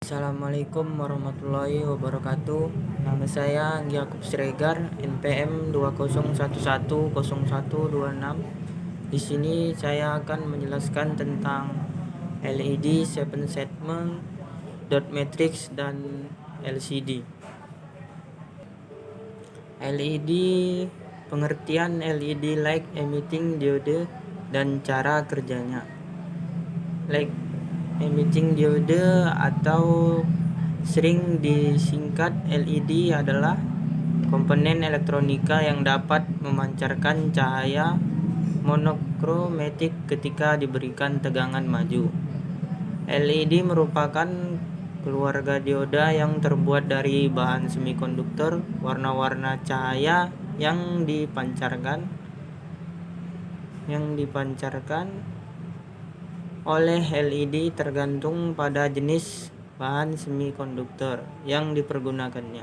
Assalamualaikum warahmatullahi wabarakatuh. Nama saya Yakub Sregar, NPM 2011010126. Di sini saya akan menjelaskan tentang LED 7 segment, dot matrix dan LCD. LED, pengertian LED light emitting diode dan cara kerjanya. Light emitting diode atau sering disingkat LED adalah komponen elektronika yang dapat memancarkan cahaya monokromatik ketika diberikan tegangan maju. LED merupakan keluarga dioda yang terbuat dari bahan semikonduktor. Warna-warna cahaya yang dipancarkan oleh LED tergantung pada jenis bahan semikonduktor yang dipergunakannya.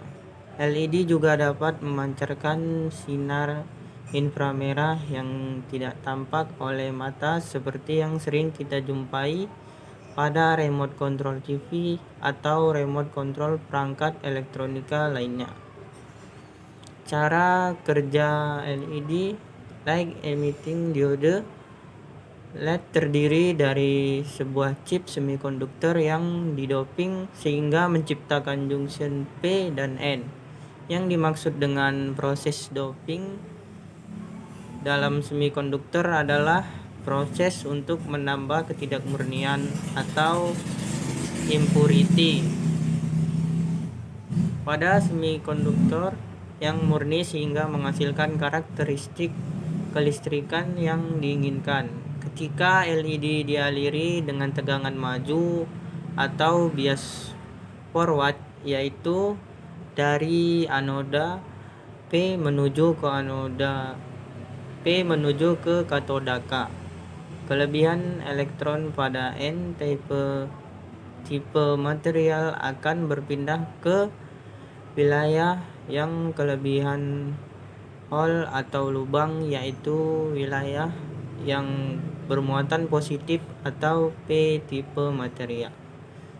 LED juga dapat memancarkan sinar inframerah yang tidak tampak oleh mata seperti yang sering kita jumpai pada remote control TV atau remote control perangkat elektronika lainnya. Cara kerja LED light emitting diode. LED terdiri dari sebuah chip semikonduktor yang didoping sehingga menciptakan junction P dan N. Yang dimaksud dengan proses doping dalam semikonduktor adalah proses untuk menambah ketidakmurnian atau impurity pada semikonduktor yang murni sehingga menghasilkan karakteristik kelistrikan yang diinginkan. Ketika LED dialiri dengan tegangan maju atau bias forward, yaitu dari anoda P menuju ke katoda K. Kelebihan elektron pada N tipe material akan berpindah ke wilayah yang kelebihan hole atau lubang, yaitu wilayah yang bermuatan positif atau P tipe material.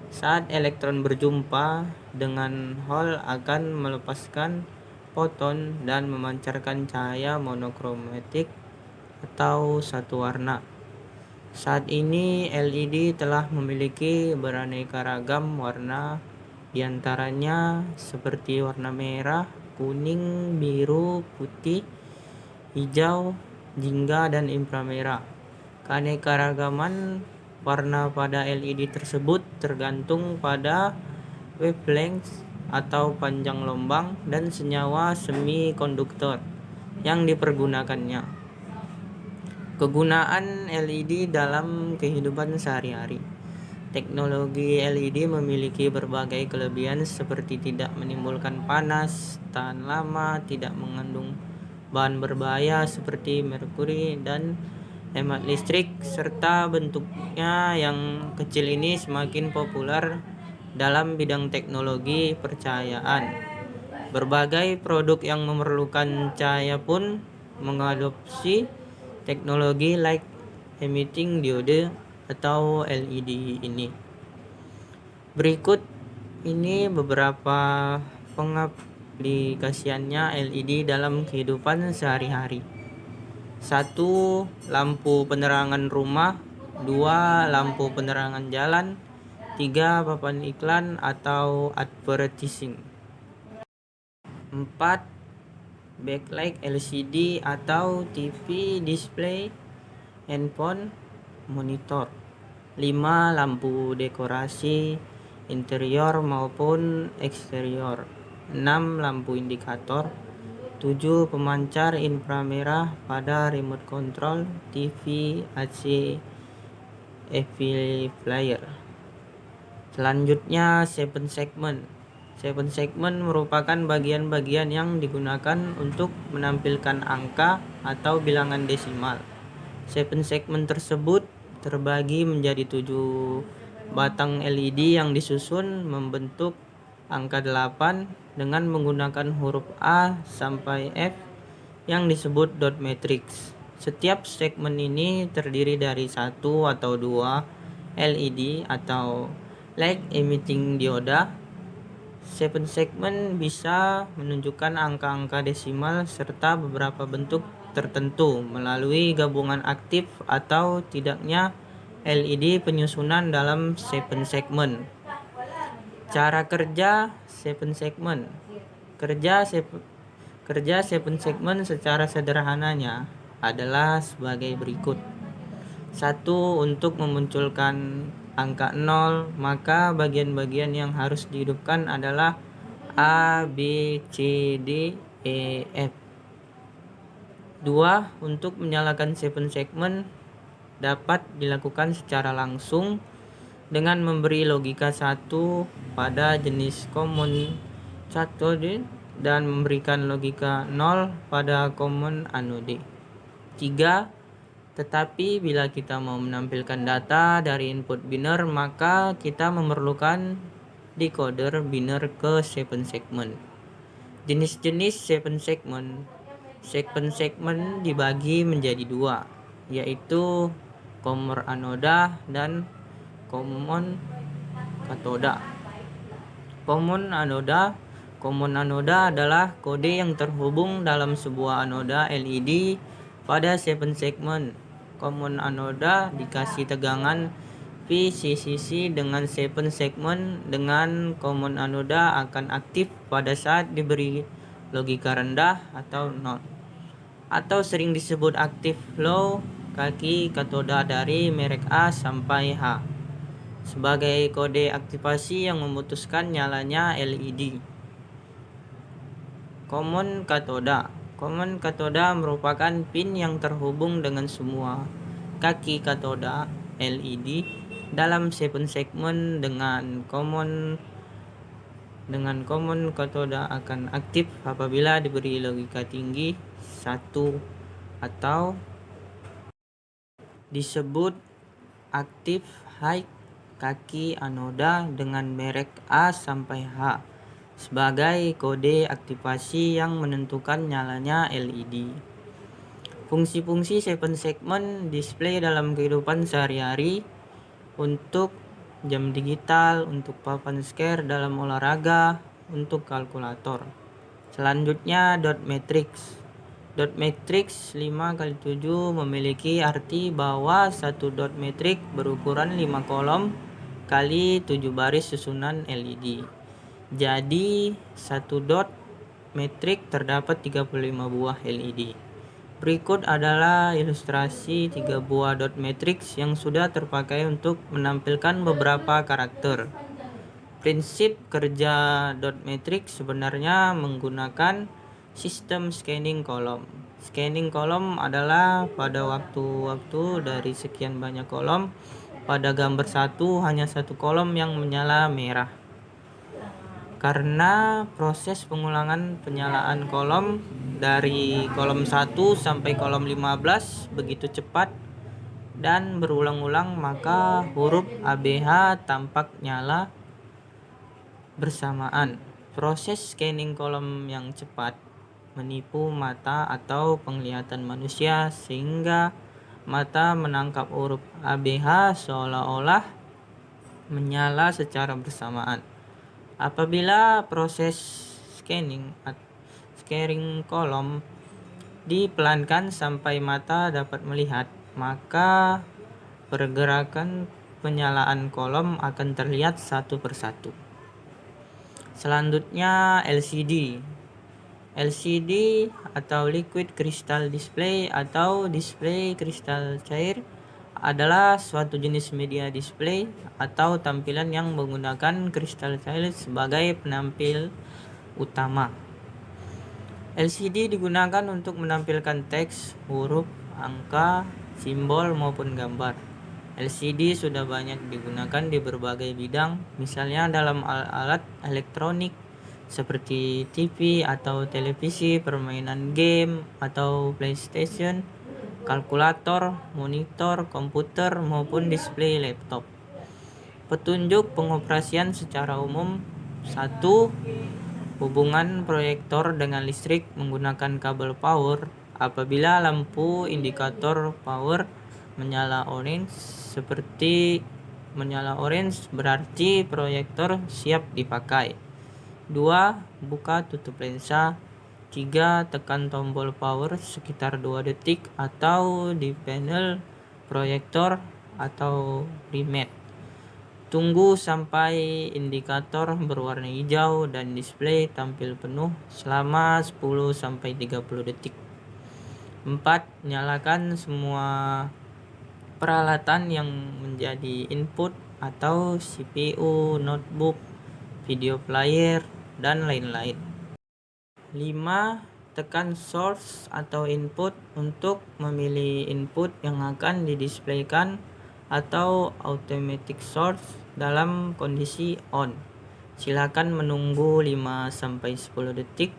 Saat elektron berjumpa dengan hole akan melepaskan foton dan memancarkan cahaya monokromatik atau satu warna. Saat ini LED telah memiliki beraneka ragam warna, diantaranya seperti warna merah, kuning, biru, putih, hijau, jingga, dan inframerah. Keanekaragaman warna pada LED tersebut tergantung pada wavelength atau panjang lombang dan senyawa semikonduktor yang dipergunakannya. Kegunaan LED dalam kehidupan sehari-hari. Teknologi LED memiliki berbagai kelebihan seperti tidak menimbulkan panas, tahan lama, tidak mengandung bahan berbahaya seperti merkuri, dan hemat listrik, serta bentuknya yang kecil ini semakin populer dalam bidang teknologi percahayaan. Berbagai produk yang memerlukan cahaya pun mengadopsi teknologi light emitting diode atau LED ini. Berikut ini beberapa pengaplikasiannya LED dalam kehidupan sehari-hari. 1. Lampu penerangan rumah. 2. Lampu penerangan jalan. 3. Papan iklan atau advertising. 4. Backlight LCD atau TV display, handphone, monitor. 5. Lampu dekorasi interior maupun eksterior. 6. Lampu indikator. 7. Pemancar inframerah pada remote control TV, AC, player. Selanjutnya 7 segment. 7 segment merupakan bagian-bagian yang digunakan untuk menampilkan angka atau bilangan desimal. 7 segment tersebut terbagi menjadi 7 batang LED yang disusun membentuk angka 8 dengan menggunakan huruf A sampai F yang disebut dot matrix. Setiap segmen ini terdiri dari 1 atau 2 LED atau Like emitting dioda, seven segment bisa menunjukkan angka-angka desimal serta beberapa bentuk tertentu melalui gabungan aktif atau tidaknya LED penyusunan dalam seven segment. Cara kerja seven segment. Kerja seven segment secara sederhananya adalah sebagai berikut. 1. Untuk memunculkan angka 0, maka bagian-bagian yang harus dihidupkan adalah A, B, C, D, E, F. 2. Untuk menyalakan seven segment dapat dilakukan secara langsung dengan memberi logika 1 pada jenis common cathode dan memberikan logika 0 pada common anode. 3. Tetapi bila kita mau menampilkan data dari input biner, maka kita memerlukan decoder biner ke seven segment. Jenis-jenis seven segment. Seven segment dibagi menjadi dua, yaitu common anoda dan common katoda. Common anoda adalah kode yang terhubung dalam sebuah anoda LED pada seven segment. Common anoda dikasih tegangan VCCC dengan seven segment dengan common anoda akan aktif pada saat diberi logika rendah atau non, atau sering disebut aktif low kaki katoda dari merek A sampai H sebagai kode aktivasi yang memutuskan nyalanya LED. Common katoda merupakan pin yang terhubung dengan semua kaki katoda LED dalam seven segment dengan common katoda akan aktif apabila diberi logika tinggi 1 atau disebut aktif high kaki anoda dengan merek A sampai H sebagai kode aktivasi yang menentukan nyalanya LED. Fungsi-fungsi seven segment display dalam kehidupan sehari-hari untuk jam digital, untuk papan square dalam olahraga, untuk kalkulator. Selanjutnya dot matrix. Dot matrix 5x7 memiliki arti bahwa satu dot matrix berukuran 5 kolom kali 7 baris susunan LED. Jadi satu dot matrix terdapat 35 buah LED. Berikut adalah ilustrasi 3 buah dot matrix yang sudah terpakai untuk menampilkan beberapa karakter. Prinsip kerja dot matrix sebenarnya menggunakan sistem scanning kolom. Scanning kolom adalah pada waktu-waktu dari sekian banyak kolom, pada gambar satu hanya satu kolom yang menyala merah. Karena proses pengulangan penyalaan kolom dari kolom 1 sampai kolom 15 begitu cepat dan berulang-ulang, maka huruf ABH tampak nyala bersamaan. Proses scanning kolom yang cepat menipu mata atau penglihatan manusia sehingga mata menangkap huruf ABH seolah-olah menyala secara bersamaan. Apabila proses scanning kolom dipelankan sampai mata dapat melihat, maka pergerakan penyalaan kolom akan terlihat satu persatu. Selanjutnya LCD atau liquid crystal display atau display kristal cair adalah suatu jenis media display atau tampilan yang menggunakan kristal cair sebagai penampil utama. LCD digunakan untuk menampilkan teks, huruf, angka, simbol maupun gambar. LCD sudah banyak digunakan di berbagai bidang, misalnya dalam alat elektronik seperti TV atau televisi, permainan game atau PlayStation, kalkulator, monitor, komputer maupun display laptop. Petunjuk pengoperasian secara umum. 1. Hubungan proyektor dengan listrik menggunakan kabel power. Apabila lampu indikator power menyala orange seperti menyala orange berarti proyektor siap dipakai. 2. Buka tutup lensa. 3. Tekan tombol power sekitar 2 detik atau di panel proyektor atau remote. Tunggu sampai indikator berwarna hijau dan display tampil penuh selama 10-30 detik. 4. Nyalakan semua peralatan yang menjadi input atau CPU, notebook, video player, dan lain-lain. 5. Tekan source atau input untuk memilih input yang akan didisplaykan atau automatic source dalam kondisi on. Silakan menunggu 5-10 detik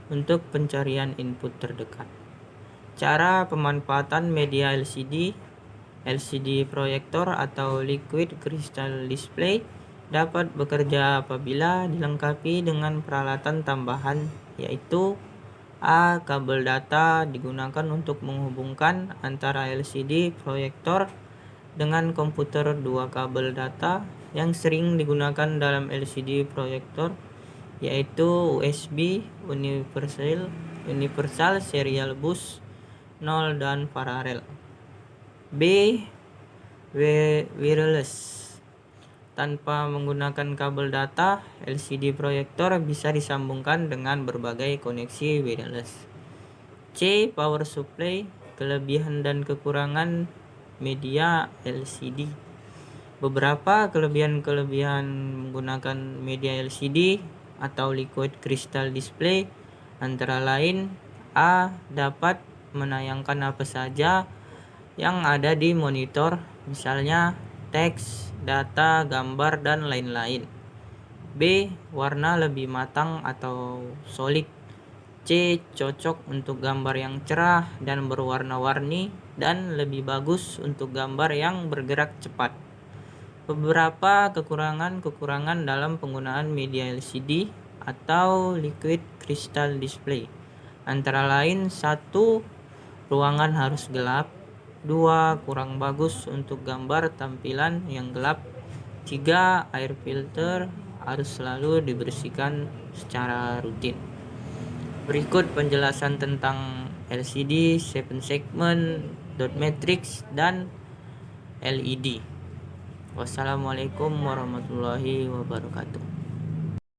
untuk pencarian input terdekat. Cara pemanfaatan media LCD. LCD proyektor atau liquid crystal display dapat bekerja apabila dilengkapi dengan peralatan tambahan, yaitu A. Kabel data digunakan untuk menghubungkan antara LCD proyektor dengan komputer. 2. Kabel data yang sering digunakan dalam LCD proyektor yaitu USB Universal Serial Bus 0 dan paralel. B. Wireless. Tanpa menggunakan kabel data, LCD proyektor bisa disambungkan dengan berbagai koneksi wireless. C. Power supply. Kelebihan dan kekurangan media LCD. Beberapa kelebihan menggunakan media LCD atau liquid crystal display antara lain: A. Dapat menayangkan apa saja yang ada di monitor, misalnya teks, data, gambar, dan lain-lain. B. Warna lebih matang atau solid. C. Cocok untuk gambar yang cerah dan berwarna-warni dan lebih bagus untuk gambar yang bergerak cepat. Beberapa kekurangan dalam penggunaan media LCD atau liquid crystal display antara lain: 1. Ruangan harus gelap. 2. Kurang bagus untuk gambar tampilan yang gelap. 3. Air filter harus selalu dibersihkan secara rutin. Berikut penjelasan tentang LCD, 7 segment, dot matrix, dan LED. Wassalamualaikum warahmatullahi wabarakatuh.